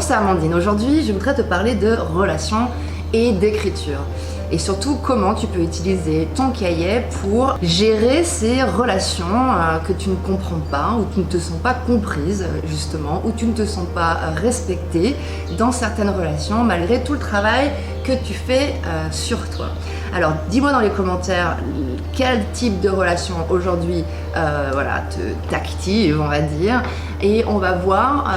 ça Amandine, aujourd'hui je voudrais te parler de relations et d'écriture. Et surtout comment tu peux utiliser ton cahier pour gérer ces relations que tu ne comprends pas, ou qui ne te sont pas comprises justement, ou tu ne te sens pas respectée dans certaines relations malgré tout le travail que tu fais sur toi. Alors dis-moi dans les commentaires quel type de relation aujourd'hui t'active, on va dire, et on va voir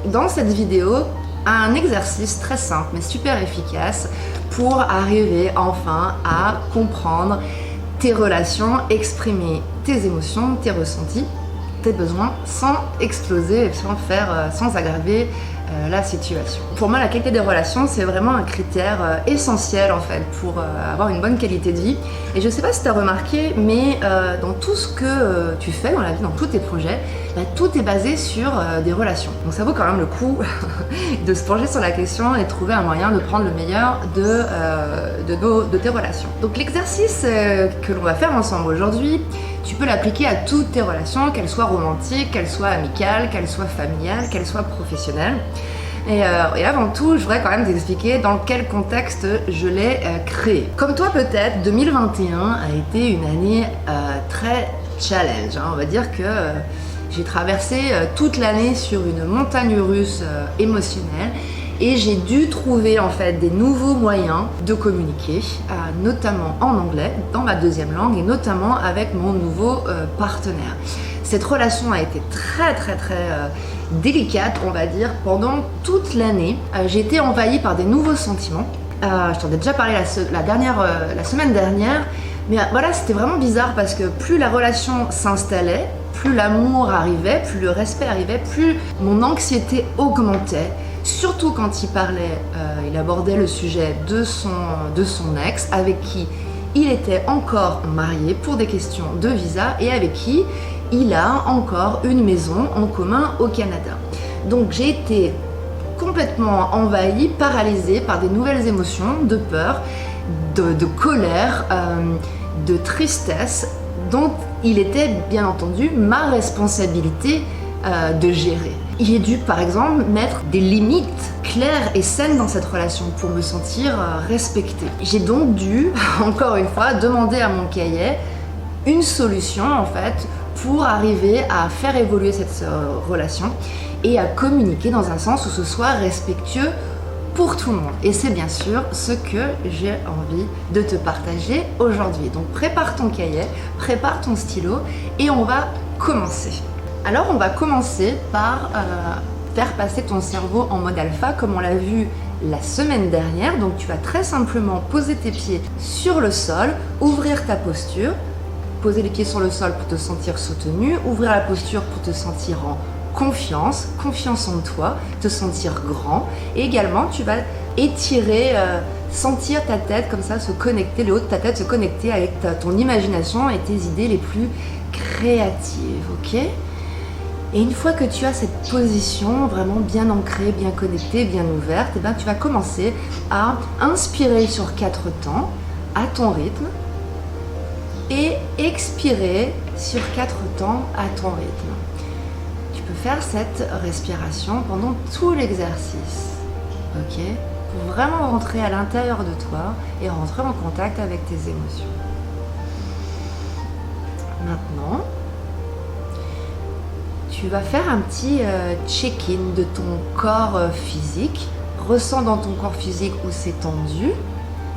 dans cette vidéo un exercice très simple mais super efficace pour arriver enfin à comprendre tes relations, exprimer tes émotions, tes ressentis, tes besoins sans exploser, sans aggraver la situation. Pour moi, la qualité des relations, c'est vraiment un critère essentiel en fait pour avoir une bonne qualité de vie. Et je sais pas si tu as remarqué, mais dans tout ce que tu fais dans la vie, dans tous tes projets, tout est basé sur des relations. Donc ça vaut quand même le coup de se pencher sur la question et de trouver un moyen de prendre le meilleur de tes relations. Donc l'exercice que l'on va faire ensemble aujourd'hui, tu peux l'appliquer à toutes tes relations, qu'elles soient romantiques, qu'elles soient amicales, qu'elles soient familiales, qu'elles soient professionnelles. Et avant tout, je voudrais quand même t'expliquer dans quel contexte je l'ai créé. Comme toi peut-être, 2021 a été une année très challenge. On va dire que j'ai traversé toute l'année sur une montagne russe émotionnelle. Et j'ai dû trouver en fait des nouveaux moyens de communiquer, notamment en anglais, dans ma deuxième langue, et notamment avec mon nouveau partenaire. Cette relation a été très délicate, on va dire, pendant toute l'année. J'ai été envahie par des nouveaux sentiments. Je t'en ai déjà parlé la semaine dernière, mais voilà, c'était vraiment bizarre parce que plus la relation s'installait, plus l'amour arrivait, plus le respect arrivait, plus mon anxiété augmentait. Surtout quand il abordait le sujet de son ex, avec qui il était encore marié pour des questions de visa et avec qui il a encore une maison en commun au Canada. Donc j'ai été complètement envahie, paralysée par des nouvelles émotions de peur, de colère, de tristesse, dont il était bien entendu ma responsabilité de gérer. J'ai dû par exemple mettre des limites claires et saines dans cette relation pour me sentir respectée. J'ai donc dû, encore une fois, demander à mon cahier une solution en fait pour arriver à faire évoluer cette relation et à communiquer dans un sens où ce soit respectueux pour tout le monde. Et c'est bien sûr ce que j'ai envie de te partager aujourd'hui. Donc prépare ton cahier, prépare ton stylo et on va commencer. Alors on va commencer par faire passer ton cerveau en mode alpha comme on l'a vu la semaine dernière. Donc tu vas très simplement poser tes pieds sur le sol, ouvrir ta posture, poser les pieds sur le sol pour te sentir soutenu, ouvrir la posture pour te sentir en confiance en toi, te sentir grand. Et également tu vas étirer, sentir ta tête comme ça se connecter, le haut de ta tête se connecter avec ton imagination et tes idées les plus créatives, ok ? Et une fois que tu as cette position vraiment bien ancrée, bien connectée, bien ouverte, et bien tu vas commencer à inspirer sur 4 temps à ton rythme et expirer sur 4 temps à ton rythme. Tu peux faire cette respiration pendant tout l'exercice, ok ? Pour vraiment rentrer à l'intérieur de toi et rentrer en contact avec tes émotions. Maintenant, tu vas faire un petit check-in de ton corps physique. Ressens dans ton corps physique où c'est tendu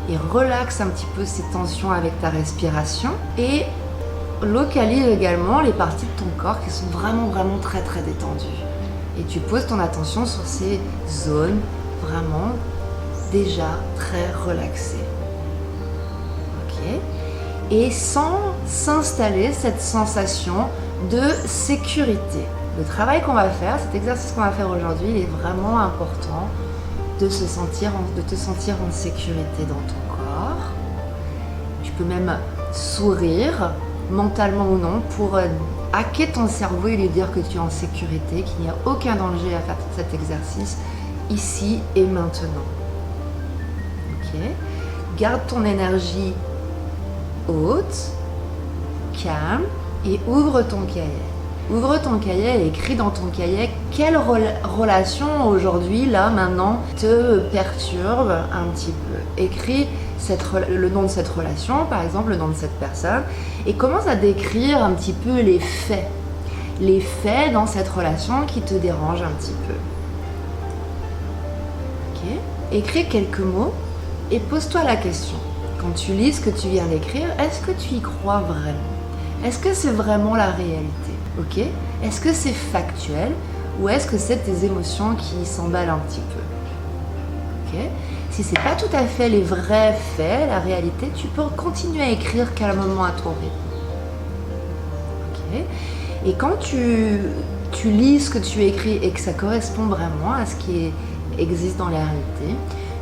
et relaxe un petit peu ces tensions avec ta respiration. Et localise également les parties de ton corps qui sont vraiment très détendues. Et tu poses ton attention sur ces zones vraiment déjà très relaxées. Ok ? Et sans s'installer cette sensation de sécurité. Le travail qu'on va faire, cet exercice qu'on va faire aujourd'hui, il est vraiment important de te sentir en sécurité dans ton corps. Tu peux même sourire, mentalement ou non, pour hacker ton cerveau et lui dire que tu es en sécurité, qu'il n'y a aucun danger à faire cet exercice ici et maintenant. Ok ? Garde ton énergie haute, calme, et ouvre ton cahier. Ouvre ton cahier et écris dans ton cahier quelle relation aujourd'hui, là, maintenant, te perturbe un petit peu. Écris le nom de cette relation, par exemple, le nom de cette personne, et commence à décrire un petit peu les faits. Les faits dans cette relation qui te dérangent un petit peu. Ok ? Écris quelques mots et pose-toi la question. Quand tu lis ce que tu viens d'écrire, est-ce que tu y crois vraiment ? Est-ce que c'est vraiment la réalité ? Ok ? Est-ce que c'est factuel ou est-ce que c'est tes émotions qui s'emballent un petit peu ? Ok ? Si c'est pas tout à fait les vrais faits, la réalité, tu peux continuer à écrire calmement à ton rythme. Ok ? Et quand tu lis ce que tu écris et que ça correspond vraiment à ce qui existe dans la réalité,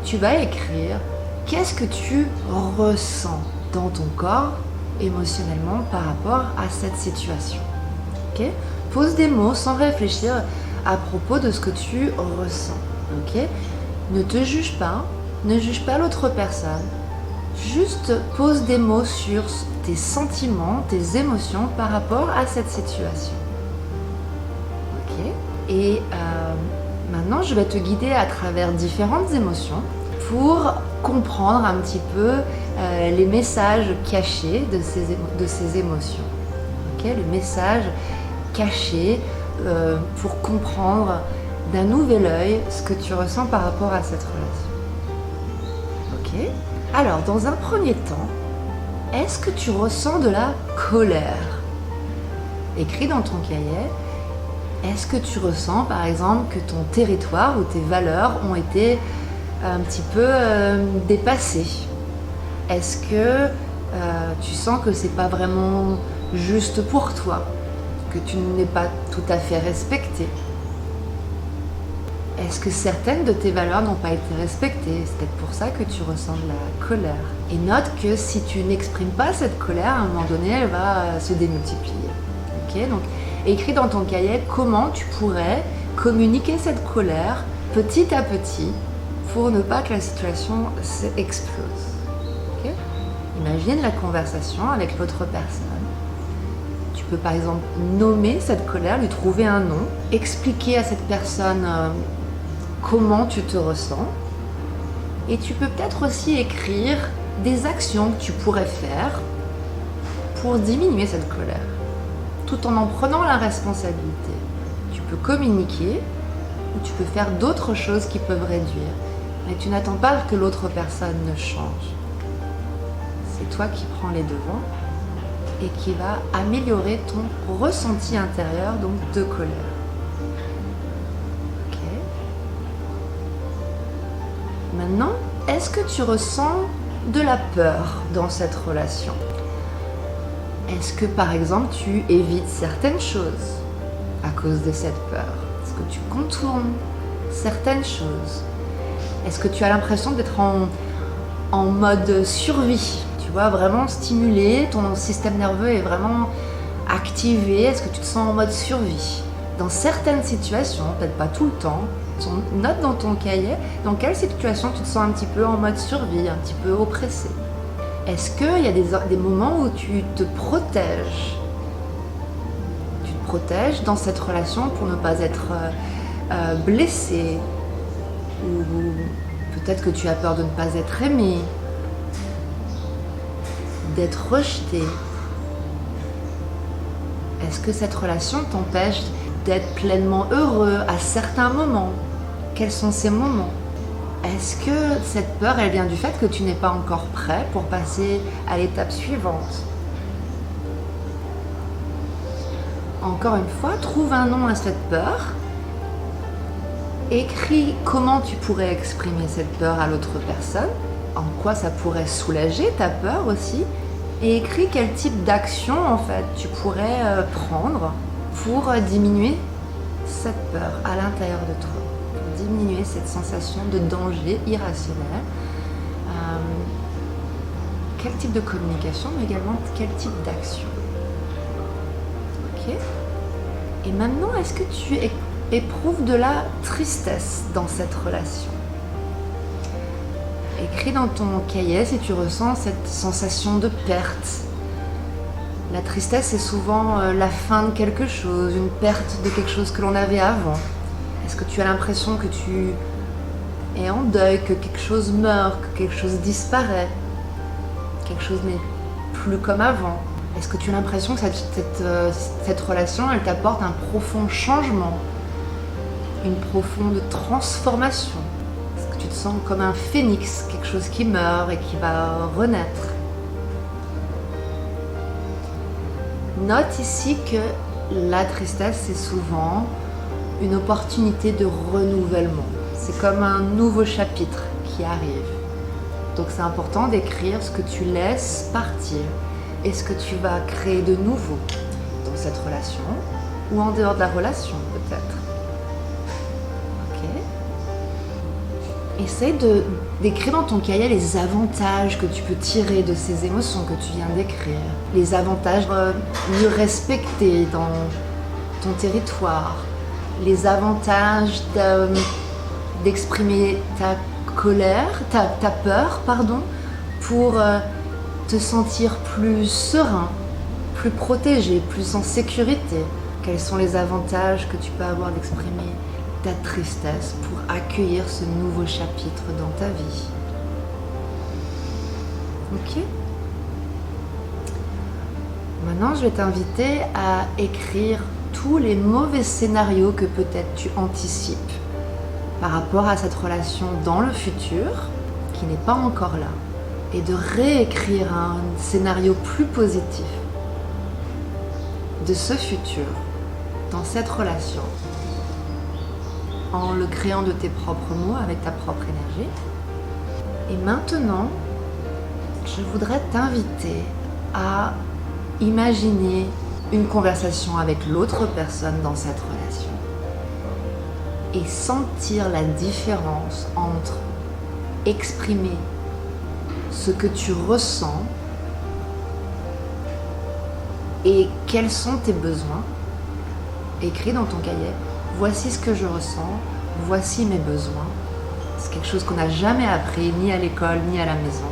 tu vas écrire qu'est-ce que tu ressens dans ton corps émotionnellement par rapport à cette situation. Okay ? Pose des mots sans réfléchir à propos de ce que tu ressens. Okay ? Ne te juge pas, ne juge pas l'autre personne. Juste pose des mots sur tes sentiments, tes émotions par rapport à cette situation. Okay ? Et maintenant, je vais te guider à travers différentes émotions pour comprendre un petit peu les messages cachés de ces émotions. Okay ? Les messages cachés pour comprendre d'un nouvel œil ce que tu ressens par rapport à cette relation. Ok ? Alors, dans un premier temps, est-ce que tu ressens de la colère ? Écris dans ton cahier, est-ce que tu ressens par exemple que ton territoire ou tes valeurs ont été un petit peu dépassées ? Est-ce que tu sens que c'est pas vraiment juste pour toi, que tu n'es pas tout à fait respecté ? Est-ce que certaines de tes valeurs n'ont pas été respectées ? C'est peut-être pour ça que tu ressens de la colère. Et note que si tu n'exprimes pas cette colère, à un moment donné, elle va se démultiplier. Ok ? Donc, écris dans ton cahier comment tu pourrais communiquer cette colère petit à petit pour ne pas que la situation explose. Okay ? Imagine la conversation avec l'autre personne. Tu peux par exemple nommer cette colère, lui trouver un nom, expliquer à cette personne comment tu te ressens. Et tu peux peut-être aussi écrire des actions que tu pourrais faire pour diminuer cette colère, tout en prenant la responsabilité. Tu peux communiquer ou tu peux faire d'autres choses qui peuvent réduire. Mais tu n'attends pas que l'autre personne ne change. C'est toi qui prends les devants et qui va améliorer ton ressenti intérieur, donc de colère. Ok. Maintenant, est-ce que tu ressens de la peur dans cette relation ? Est-ce que par exemple tu évites certaines choses à cause de cette peur ? Est-ce que tu contournes certaines choses ? Est-ce que tu as l'impression d'être en mode survie ? Tu vois, vraiment stimulé, ton système nerveux est vraiment activé. Est-ce que tu te sens en mode survie ? Dans certaines situations, peut-être pas tout le temps, note dans ton cahier dans quelle situation tu te sens un petit peu en mode survie, un petit peu oppressé. Est-ce qu'il y a des moments où tu te protèges ? Tu te protèges dans cette relation pour ne pas être blessé, ou peut-être que tu as peur de ne pas être aimé, d'être rejeté. Est-ce que cette relation t'empêche d'être pleinement heureux à certains moments ? Quels sont ces moments ? Est-ce que cette peur, elle vient du fait que tu n'es pas encore prêt pour passer à l'étape suivante ? Encore une fois, trouve un nom à cette peur. Écris comment tu pourrais exprimer cette peur à l'autre personne, en quoi ça pourrait soulager ta peur aussi, et écris quel type d'action en fait tu pourrais prendre pour diminuer cette peur à l'intérieur de toi, pour diminuer cette sensation de danger irrationnel. Quel type de communication, mais également quel type d'action. Ok ? Et maintenant, est-ce que tu éprouves de la tristesse dans cette relation ? Écris dans ton cahier si tu ressens cette sensation de perte La tristesse, c'est souvent la fin de quelque chose, une perte de quelque chose que l'on avait avant. Est-ce que tu as l'impression que tu es en deuil, que quelque chose meurt, que quelque chose disparaît, quelque chose n'est plus comme avant? Est-ce que tu as l'impression que cette relation, elle t'apporte un profond changement, une profonde transformation? Est-ce que tu te sens comme un phénix, quelque chose qui meurt et qui va renaître? Note ici que la tristesse, c'est souvent une opportunité de renouvellement. C'est comme un nouveau chapitre qui arrive. Donc c'est important d'écrire ce que tu laisses partir et ce que tu vas créer de nouveau dans cette relation ou en dehors de la relation peut-être. Ok. Essaye d'écrire dans ton cahier les avantages que tu peux tirer de ces émotions que tu viens d'écrire. Les avantages de mieux respecter dans ton territoire. Les avantages d'exprimer ta colère, ta peur, pour te sentir plus serein, plus protégé, plus en sécurité. Quels sont les avantages que tu peux avoir d'exprimer ta tristesse pour accueillir ce nouveau chapitre dans ta vie? Ok. Maintenant, je vais t'inviter à écrire tous les mauvais scénarios que peut-être tu anticipes par rapport à cette relation dans le futur, qui n'est pas encore là, et de réécrire un scénario plus positif de ce futur dans cette relation, en le créant de tes propres mots, avec ta propre énergie. Et maintenant, je voudrais t'inviter à imaginer une conversation avec l'autre personne dans cette relation et sentir la différence entre exprimer ce que tu ressens et quels sont tes besoins. Écris dans ton cahier, voici ce que je ressens, voici mes besoins. C'est quelque chose qu'on n'a jamais appris, ni à l'école, ni à la maison.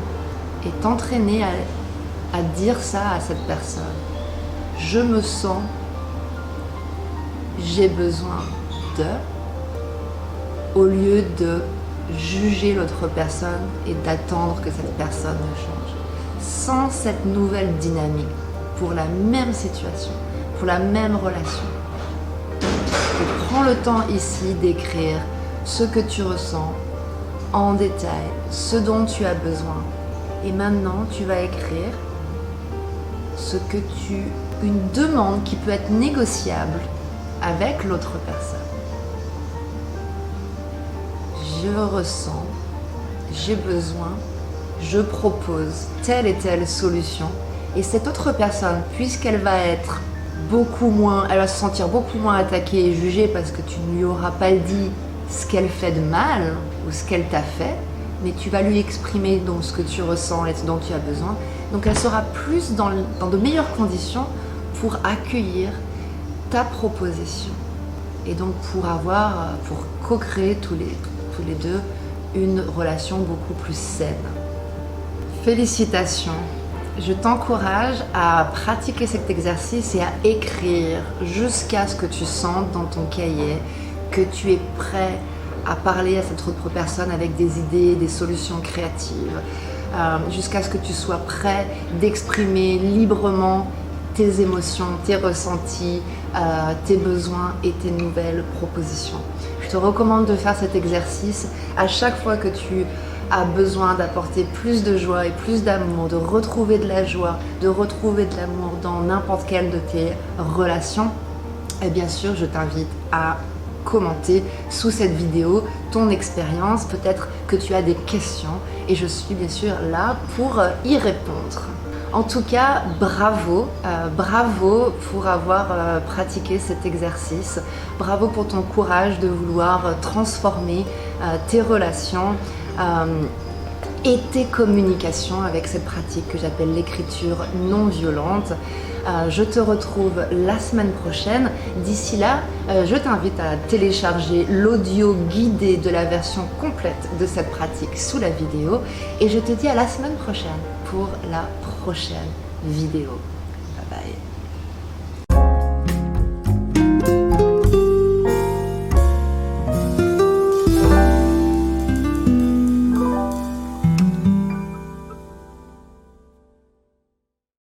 Et t'entraîner à dire ça à cette personne. Je me sens, j'ai besoin de, au lieu de juger l'autre personne et d'attendre que cette personne ne change. Sans cette nouvelle dynamique, pour la même situation, pour la même relation. Et prends le temps ici d'écrire ce que tu ressens en détail, ce dont tu as besoin. Et maintenant, tu vas écrire une demande qui peut être négociable avec l'autre personne. Je ressens, j'ai besoin, je propose telle et telle solution. Et cette autre personne, puisqu'elle va être elle va se sentir beaucoup moins attaquée et jugée parce que tu ne lui auras pas dit ce qu'elle fait de mal ou ce qu'elle t'a fait, mais tu vas lui exprimer donc ce que tu ressens et ce dont tu as besoin. Donc elle sera plus dans de meilleures conditions pour accueillir ta proposition. Et donc pour co-créer tous les deux une relation beaucoup plus saine. Félicitations! Je t'encourage à pratiquer cet exercice et à écrire jusqu'à ce que tu sentes dans ton cahier que tu es prêt à parler à cette autre personne avec des idées, des solutions créatives, jusqu'à ce que tu sois prêt d'exprimer librement tes émotions, tes ressentis, tes besoins et tes nouvelles propositions. Je te recommande de faire cet exercice à chaque fois que tu as besoin d'apporter plus de joie et plus d'amour, de retrouver de la joie, de retrouver de l'amour dans n'importe quelle de tes relations. Et bien sûr, je t'invite à commenter sous cette vidéo ton expérience. Peut-être que tu as des questions et je suis bien sûr là pour y répondre. En tout cas, bravo pour avoir pratiqué cet exercice. Bravo pour ton courage de vouloir transformer tes relations et tes communications avec cette pratique que j'appelle l'écriture non violente. Je te retrouve la semaine prochaine. D'ici là, je t'invite à télécharger l'audio guidé de la version complète de cette pratique sous la vidéo. Et je te dis à la semaine prochaine pour la prochaine vidéo.